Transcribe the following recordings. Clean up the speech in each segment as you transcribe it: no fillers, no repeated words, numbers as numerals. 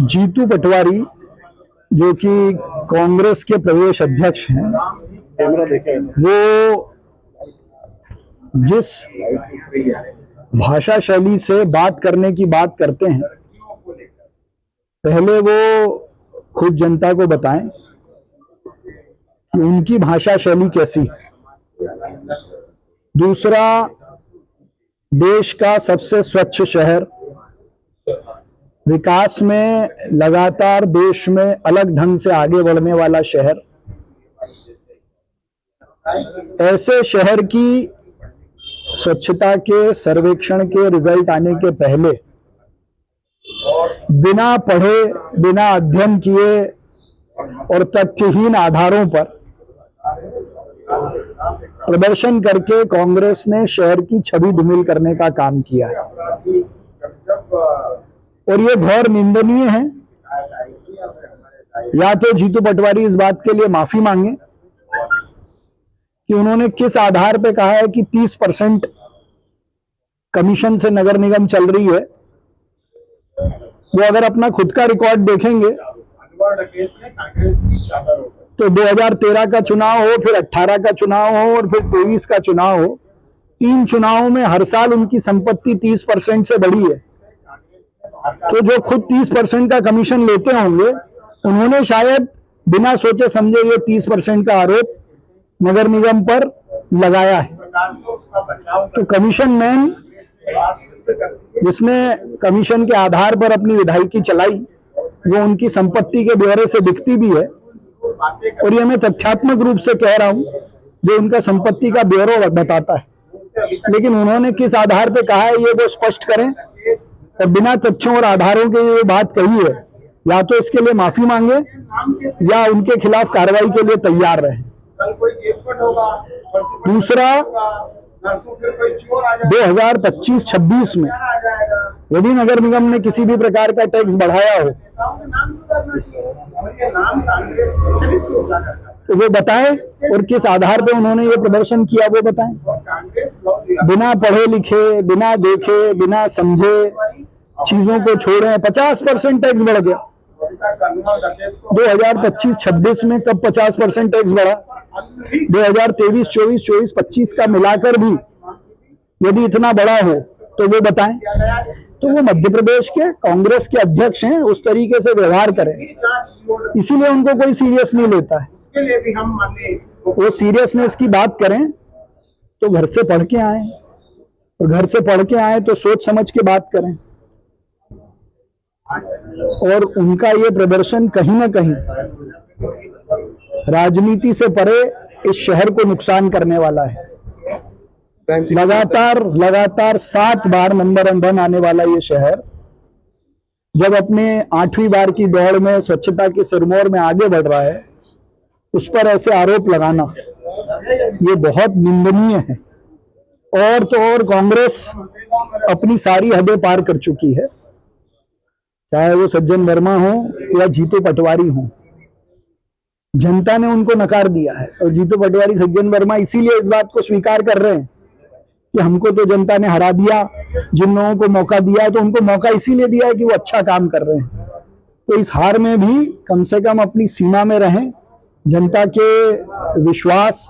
जीतू पटवारी जो कि कांग्रेस के प्रदेश अध्यक्ष हैं, वो जिस भाषा शैली से बात करने की बात करते हैं, पहले वो खुद जनता को बताएं कि उनकी भाषा शैली कैसी है। दूसरा, देश का सबसे स्वच्छ शहर, विकास में लगातार देश में अलग ढंग से आगे बढ़ने वाला शहर, ऐसे शहर की स्वच्छता के सर्वेक्षण के रिजल्ट आने के पहले बिना पढ़े, बिना अध्ययन किए और तथ्यहीन आधारों पर प्रदर्शन करके कांग्रेस ने शहर की छवि धूमिल करने का काम किया है और ये घोर निंदनीय है। या तो जीतू पटवारी इस बात के लिए माफी मांगे कि उन्होंने किस आधार पे कहा है कि 30% कमीशन से नगर निगम चल रही है। वो अगर अपना खुद का रिकॉर्ड देखेंगे तो 2013 का चुनाव हो, फिर 18 का चुनाव हो और फिर 23 का चुनाव हो, 3 चुनावों में हर साल उनकी संपत्ति 30% से बढ़ी है। तो जो खुद 30% का कमीशन लेते होंगे, उन्होंने शायद बिना सोचे समझे ये 30% का आरोप नगर निगम पर लगाया है। तो कमीशन मैन जिसने कमीशन के आधार पर अपनी विधायकी चलाई, वो उनकी संपत्ति के ब्यौरे से दिखती भी है और ये मैं तथ्यात्मक रूप से कह रहा हूं, जो उनका संपत्ति का ब्यौरा बताता है। लेकिन उन्होंने किस आधार पे कहा है ये वो स्पष्ट करें और बिना तथ्यों और आधारों के ये बात कही है, या तो इसके लिए माफी मांगे या उनके खिलाफ कार्रवाई के लिए तैयार रहें। दूसरा, 2025-26 में यदि नगर निगम ने किसी भी प्रकार का टैक्स बढ़ाया हो तो वो बताएं और किस आधार पे उन्होंने ये प्रदर्शन किया वो बताएं। बिना पढ़े लिखे, बिना देखे, बिना समझे चीजों को छोड़े 50% टैक्स बढ़ गया। 2025-26 में कब 50% टैक्स बढ़ा? 2023, 24, 25 का मिलाकर भी यदि इतना बड़ा हो तो वो बताएं। तो वो मध्य प्रदेश के कांग्रेस के अध्यक्ष हैं, उस तरीके से व्यवहार करें, इसीलिए उनको कोई सीरियस नहीं लेता है। वो सीरियसनेस की बात करें तो घर से पढ़ के आए, और घर से पढ़ के आए तो सोच समझ के बात करें। और उनका ये प्रदर्शन कहीं ना कहीं राजनीति से परे इस शहर को नुकसान करने वाला है। लगातार 7 बार नंबर 1 आने वाला ये शहर जब अपने 8वीं बार की दौड़ में स्वच्छता के सिरमौर में आगे बढ़ रहा है, उस पर ऐसे आरोप लगाना ये बहुत निंदनीय है। और तो और कांग्रेस अपनी सारी हदें पार कर चुकी है, चाहे वो सज्जन वर्मा हो या जीतू पटवारी हो। जनता ने उनको नकार दिया है और जीतू पटवारी, सज्जन वर्मा इसीलिए इस बात को स्वीकार कर रहे हैं कि हमको तो जनता ने हरा दिया। जिन लोगों को मौका दिया है तो उनको मौका इसीलिए दिया है कि वो अच्छा काम कर रहे हैं। तो इस हार में भी कम से कम अपनी सीमा में रहें, जनता के विश्वास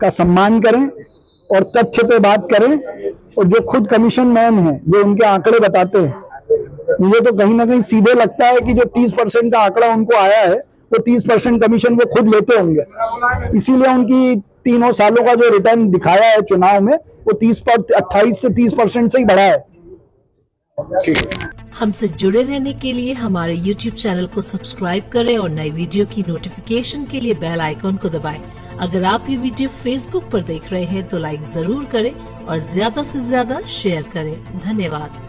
का सम्मान करें और तथ्य पे बात करें। और जो खुद कमीशन मैन है, जो उनके आंकड़े बताते हैं, मुझे तो कहीं ना कहीं सीधे लगता है कि जो 30% का आंकड़ा उनको आया है वो 30% कमीशन वो खुद लेते होंगे। इसीलिए उनकी 3 सालों का जो रिटर्न दिखाया है चुनाव में, वो 28 से 30% से ही बढ़ा है। हमसे जुड़े रहने के लिए हमारे YouTube चैनल को सब्सक्राइब करें और नई वीडियो की नोटिफिकेशन के लिए बेल आइकॉन को दबाएं। अगर आप ये वीडियो Facebook पर देख रहे हैं तो लाइक जरूर करें और ज्यादा से ज्यादा शेयर करें। धन्यवाद।